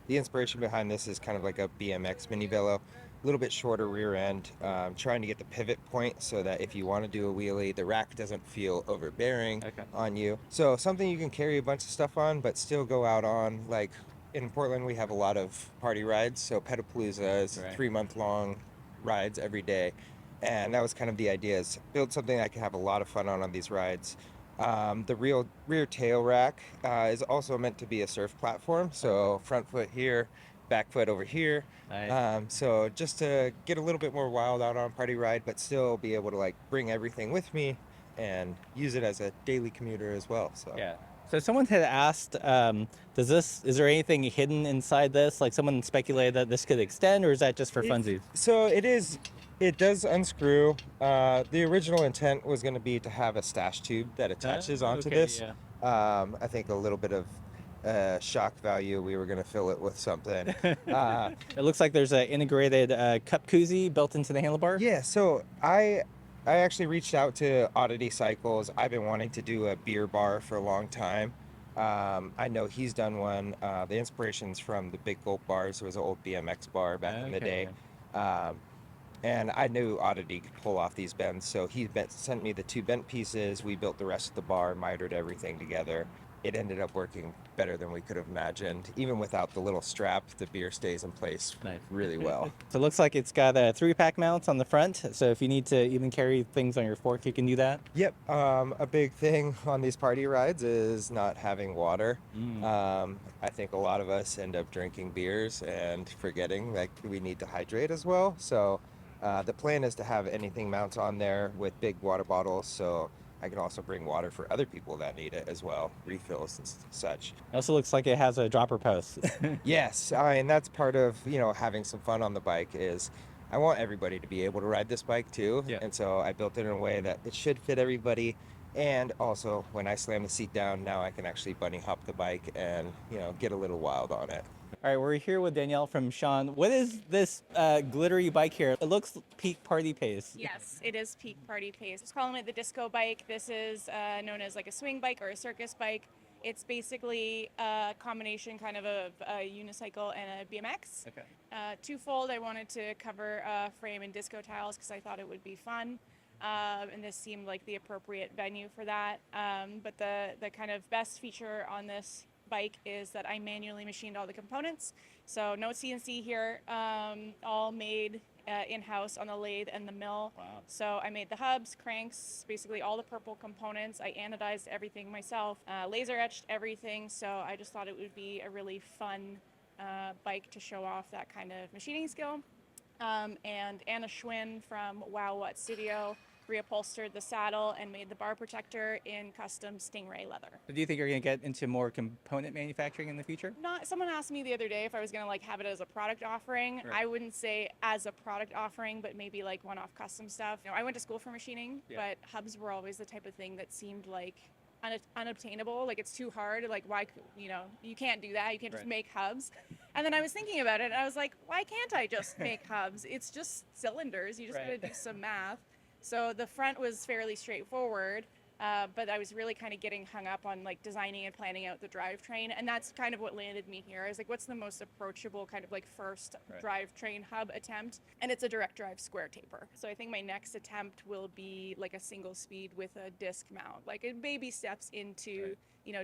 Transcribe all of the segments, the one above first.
the inspiration behind this is kind of like a BMX mini velo, a little bit shorter rear end, trying to get the pivot point so that if you want to do a wheelie, the rack doesn't feel overbearing Okay. on you. So something you can carry a bunch of stuff on, but still go out on. Like in Portland, we have a lot of party rides. So Pedapalooza is Right. 3 month long rides every day. And that was kind of the idea, is build something I can have a lot of fun on these rides. The real rear tail rack is also meant to be a surf platform. Okay. So front foot here, back foot over here. Nice. So just to get a little bit more wild out on party ride, but still be able to like bring everything with me and use it as a daily commuter as well. So Yeah. So someone had asked, is there anything hidden inside this? Like someone speculated that this could extend, or is that just for funsies? it does unscrew. The original intent was going to be to have a stash tube that attaches onto Okay, this. yeah. I think a little bit of shock value. We were going to fill it with something. Uh, It looks like there's an integrated cup koozie built into the handlebar. yeah, so I actually reached out to Oddity Cycles. I've been wanting to do a beer bar for a long time. I know he's done one. The inspiration's from the Big Gulp bars. It was an old BMX bar back in the Okay, day. yeah. Um, and I knew Oddity could pull off these bends, so sent me the two bent pieces. We built the rest of the bar, mitered everything together. It ended up working better than we could have imagined. Even without the little strap, the beer stays in place Nice. really well. So it looks like it's got a 3-pack mount on the front. So if you need to even carry things on your fork, you can do that. Yep. A big thing on these party rides is not having water. Mm. I think a lot of us end up drinking beers and forgetting that we need to hydrate as well. So the plan is to have anything mount on there with big water bottles. So I can also bring water for other people that need it as well, refills and such. It also looks like it has a dropper post. Yes, and that's part of, having some fun on the bike is I want everybody to be able to ride this bike too. Yeah. And so I built it in a way that it should fit everybody. And also when I slam the seat down, now I can actually bunny hop the bike and, get a little wild on it. All right, we're here with Danielle from Sean. What is this glittery bike here? It looks peak party pace. Yes, it is peak party pace. It's calling it the disco bike. This is known as like a swing bike or a circus bike. It's basically a combination kind of a unicycle and a BMX. Okay. Twofold, I wanted to cover frame and disco tiles because I thought it would be fun. And this seemed like the appropriate venue for that. But the kind of best feature on this bike is that I manually machined all the components. So no CNC here, all made in-house on the lathe and the mill. Wow. So I made the hubs, cranks, basically all the purple components. I anodized everything myself, laser etched everything. So I just thought it would be a really fun bike to show off that kind of machining skill. And Anna Schwinn from Wow What Studio reupholstered the saddle and made the bar protector in custom Stingray leather. Do you think you're going to get into more component manufacturing in the future? Not someone asked me the other day if I was going to like have it as a product offering. Right. I wouldn't say as a product offering, but maybe like one-off custom stuff. I went to school for machining, but hubs were always the type of thing that seemed like unobtainable. Like it's too hard. Like why, you can't do that. You can't just make hubs. And then I was thinking about it and I was like, why can't I just make hubs? It's just cylinders. You just got to do some math. So the front was fairly straightforward, but I was really kind of getting hung up on like designing and planning out the drivetrain, and that's kind of what landed me here. I was like, what's the most approachable kind of like first drivetrain hub attempt? And it's a direct drive square taper. So I think my next attempt will be like a single speed with a disc mount, like a baby steps into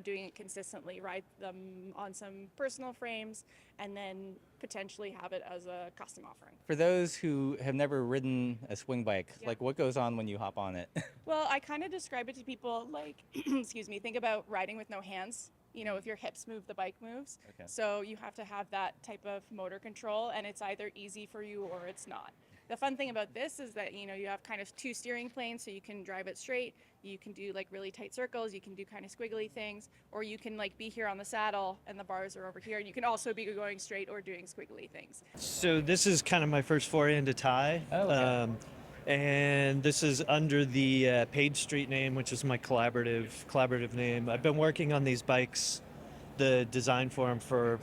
doing it consistently, ride them on some personal frames, and then potentially have it as a custom offering. For those who have never ridden a swing bike, like what goes on when you hop on it? Well, I kind of describe it to people like, excuse me, think about riding with no hands. If your hips move, the bike moves. Okay. So you have to have that type of motor control, and it's either easy for you or it's not. The fun thing about this is that, you have kind of two steering planes, so you can drive it straight. You can do like really tight circles. You can do kind of squiggly things, or you can like be here on the saddle and the bars are over here. And you can also be going straight or doing squiggly things. So this is kind of my first foray into Thai. Oh, okay. And this is under the Page Street name, which is my collaborative name. I've been working on these bikes, the design for them for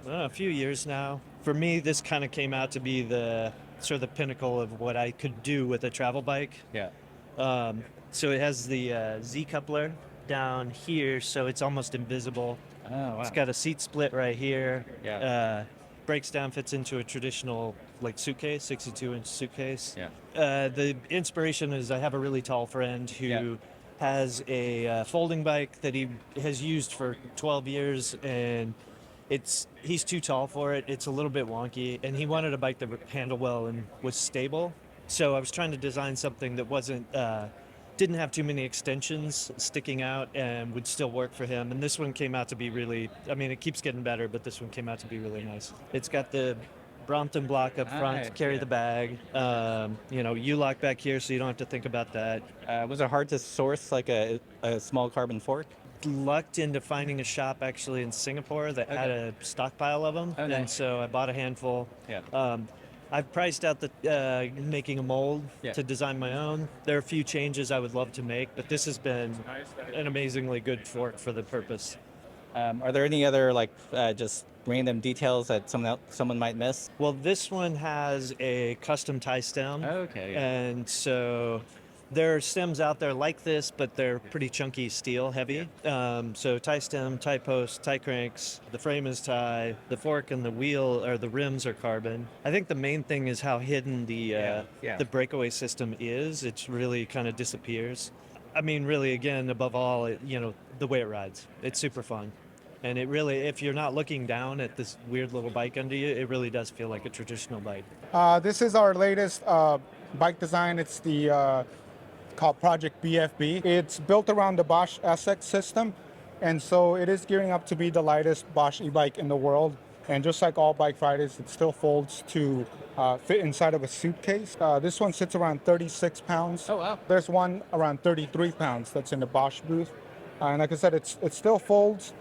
a few years now. For me, this kind of came out to be the sort of the pinnacle of what I could do with a travel bike. Yeah. So it has the Z coupler down here, so it's almost invisible. Oh, wow. It's got a seat split right here. Yeah. Breaks down, fits into a traditional like suitcase, 62-inch suitcase. Yeah. The inspiration is I have a really tall friend who Yeah. has a folding bike that he has used for 12 years, and he's too tall for it. It's a little bit wonky, and he wanted a bike that would handle well and was stable. So I was trying to design something that didn't have too many extensions sticking out and would still work for him. And this one came out to be really, I mean, it keeps getting better, but this one came out to be really nice. It's got the Brompton block up front Nice, to carry yeah. the bag. U-lock back here so you don't have to think about that. Was it hard to source like a small carbon fork? Lucked into finding a shop actually in Singapore that had a stockpile of them, Oh, nice. and so I bought a handful. Yeah. I've priced out the making a mold Yeah. to design my own. There are a few changes I would love to make, but this has been an amazingly good fork for the purpose. Are there any other like just random details that someone might miss? Well, this one has a custom tie stem. Okay. And so there are stems out there like this, but they're pretty chunky steel heavy. So tie stem, tie post, tie cranks, the frame is tie, the fork and the wheel or the rims are carbon. I think the main thing is how hidden Yeah. the breakaway system is. It really kind of disappears. I mean, really, again, above all, the way it rides. It's super fun. And it really, if you're not looking down at this weird little bike under you, it really does feel like a traditional bike. This is our latest bike design. It's the called Project BFB. It's built around the Bosch SX system, and so it is gearing up to be the lightest Bosch e-bike in the world. And just like all Bike Fridays, it still folds to fit inside of a suitcase. This one sits around 36 pounds. Oh, wow. There's one around 33 pounds that's in the Bosch booth. And like I said, it still folds.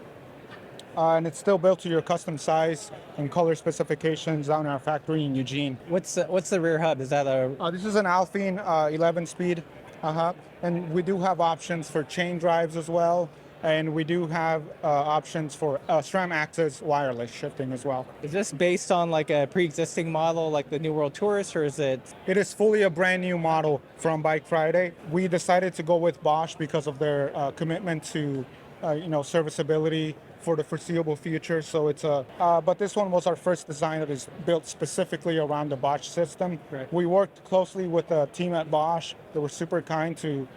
And it's still built to your custom size and color specifications down in our factory in Eugene. What's the rear hub? Is that a This is an Alpine 11-speed, and we do have options for chain drives as well, and we do have options for SRAM access wireless shifting as well. Is this based on like a pre-existing model like the New World Tourist, or is it? It is fully a brand new model from Bike Friday. We decided to go with Bosch because of their commitment to serviceability for the foreseeable future. So it's but this one was our first design that is built specifically around the Bosch system. Right. We worked closely with the team at Bosch. They were super kind to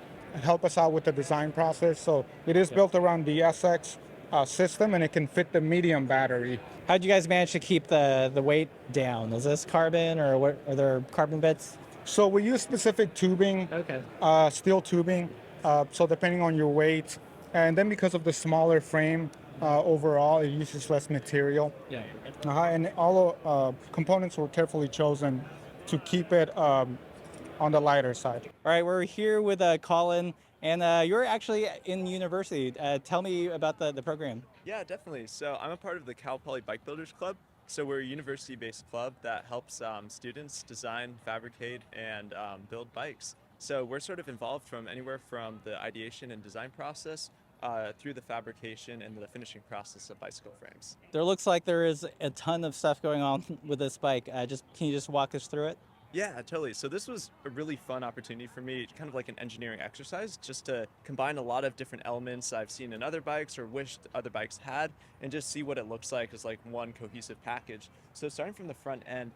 help us out with the design process. So it is built around the SX system, and it can fit the medium battery. How'd you guys manage to keep the weight down? Is this carbon, or what? Are there carbon bits? So we use specific tubing, Okay. steel tubing, so depending on your weight. And then because of the smaller frame, overall, it uses less material. Yeah. And all components were carefully chosen to keep it on the lighter side. All right, we're here with Colin, and you're actually in university. Tell me about the program. Yeah, definitely. So I'm a part of the Cal Poly Bike Builders Club. So we're a university-based club that helps students design, fabricate, and build bikes. So we're sort of involved from anywhere from the ideation and design process through the fabrication and the finishing process of bicycle frames. There looks like there is a ton of stuff going on with this bike. Can you just walk us through it? Yeah, totally. So this was a really fun opportunity for me, kind of like an engineering exercise, just to combine a lot of different elements I've seen in other bikes or wished other bikes had, and just see what it looks like as like one cohesive package. So starting from the front end,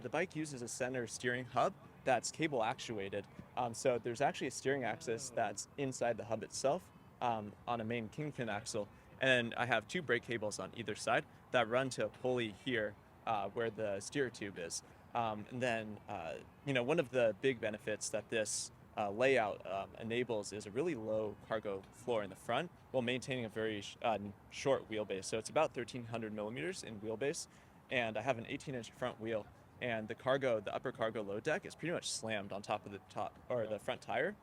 the bike uses a center steering hub that's cable actuated. So there's actually a steering axis that's inside the hub itself on a main kingpin axle. And I have two brake cables on either side that run to a pulley here where the steer tube is. And then, one of the big benefits that this layout enables is a really low cargo floor in the front while maintaining a very short wheelbase. So it's about 1,300 millimeters in wheelbase, and I have an 18-inch front wheel. And the upper cargo load deck is pretty much slammed on top of the front tire.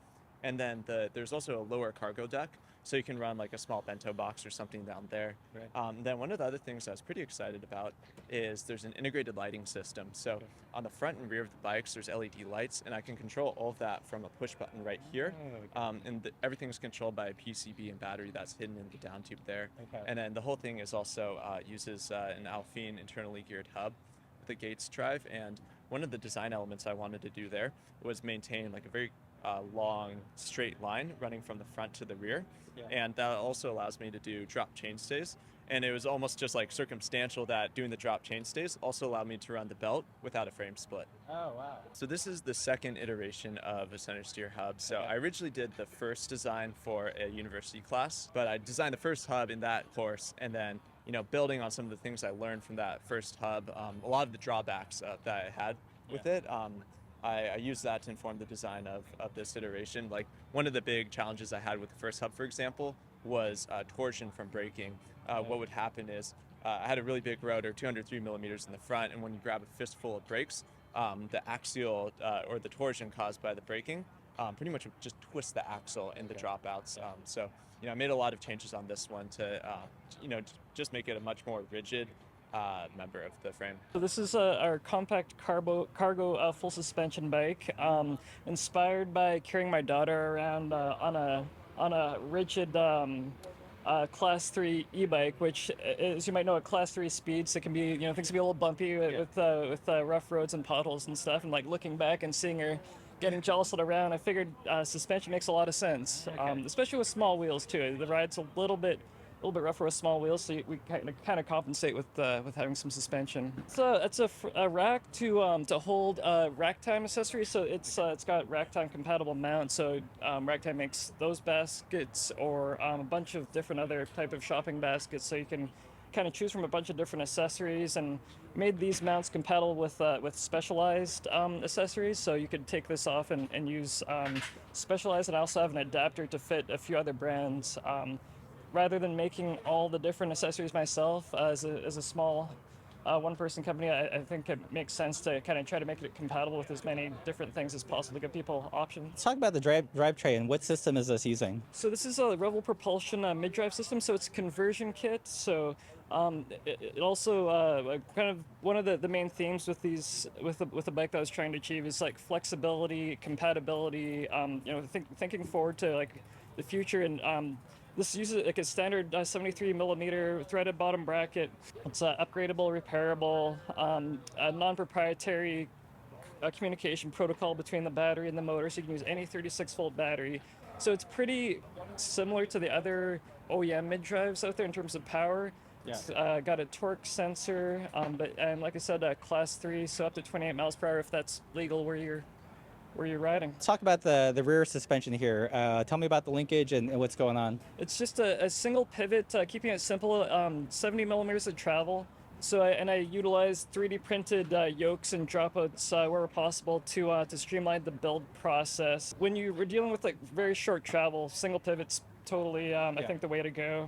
And then there's also a lower cargo deck, so you can run like a small bento box or something down there. Right. Then one of the other things I was pretty excited about is there's an integrated lighting system. So on the front and rear of the bikes, there's LED lights, and I can control all of that from a push button right here. Everything's controlled by a PCB and battery that's hidden in the down tube there. Okay. And then the whole thing is also uses an Alpine internally geared hub, the Gates drive. And one of the design elements I wanted to do there was maintain like a very long straight line running from the front to the rear. Yeah. And that also allows me to do drop chainstays And it was almost just like circumstantial that doing the drop chainstays also allowed me to run the belt without a frame split. Oh, wow. So this is the second iteration of a center steer hub. So I originally did the first design for a university class, but I designed the first hub in that course, and then building on some of the things I learned from that first hub, a lot of the drawbacks that I had with it. I used that to inform the design of this iteration. Like one of the big challenges I had with the first hub, for example, was torsion from braking. What would happen is I had a really big rotor, 203 millimeters in the front, and when you grab a fistful of brakes, the axial or the torsion caused by the braking pretty much would just twist the axle in the dropouts. So I made a lot of changes on this one to just make it a much more rigid member of the frame. So this is our compact cargo full suspension bike, inspired by carrying my daughter around on a rigid Class 3 e-bike, which, as you might know, at Class 3 speeds, it can be things can be a little bumpy with rough roads and potholes and stuff. And like looking back and seeing her getting jostled around, I figured suspension makes a lot of sense, especially with small wheels too. The ride's a little bit rougher with small wheels, so we kind of compensate with having some suspension. It's a rack to hold rack time accessories. So it's got rack time compatible mounts. So rack time makes those baskets or a bunch of different other type of shopping baskets. So you can kind of choose from a bunch of different accessories, and made these mounts compatible with Specialized accessories. So you could take this off and use Specialized, and I also have an adapter to fit a few other brands. Rather than making all the different accessories myself as a small one-person company, I think it makes sense to kind of try to make it compatible with as many different things as possible to give people options. Let's talk about the drivetrain. What system is this using? So this is a Revel Propulsion mid-drive system, so it's a conversion kit. So it also kind of one of the main themes with the bike that I was trying to achieve is like flexibility, compatibility. Thinking forward to like the future, and this uses like a standard 73 millimeter threaded bottom bracket. It's upgradable, repairable, a non-proprietary communication protocol between the battery and the motor, so you can use any 36 volt battery. So it's pretty similar to the other OEM mid-drives out there in terms of power. Yeah. It's got a torque sensor, and like I said, Class 3, so up to 28 miles per hour if that's legal where you're riding. Let's talk about the rear suspension here. Tell me about the linkage and what's going on. It's just a single pivot, keeping it simple, 70 millimeters of travel. So I utilize 3D printed yokes and dropouts where possible to streamline the build process. When you were dealing with like very short travel, single pivots totally, I think, the way to go.